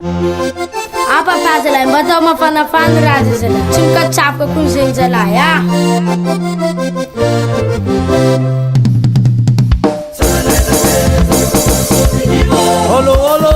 Apa zalahy mba atao mafanafana raha zalahy, tsy mikatsaboka koa zegny zalahy ah. Olo olo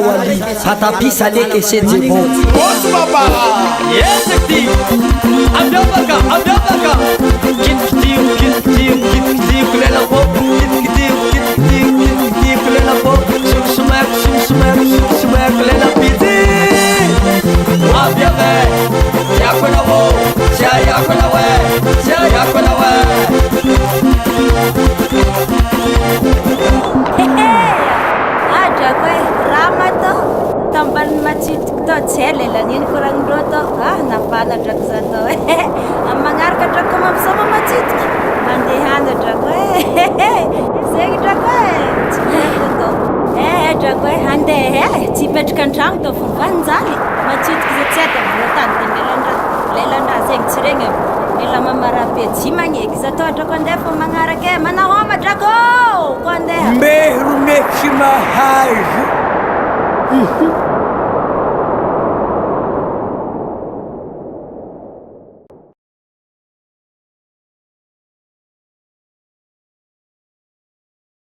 wali hatapisa leke shenje bo Otu baba yesekti abdabaka kit kulela bo kit kulela bo sum kulela piti abyabe yakona bo yakona we Aja kwe rama to tamban'ny matsitika tao tsy hay lelaniny koragnindreo tao napaladrako za tao amin'ny magnaraka drako mampisama matsitika mandehany drako zegny drako tsy haiko tao drako handeha tsy hipetraka an-tragno tao fo vanjany matsitika zay tsy ata volotany dia lelandraha zegny tsy regny mila mamarabe tsy magneky za tao drako andeha fa magnaraka manahoma drako ko andeha Mbehro meky mahazo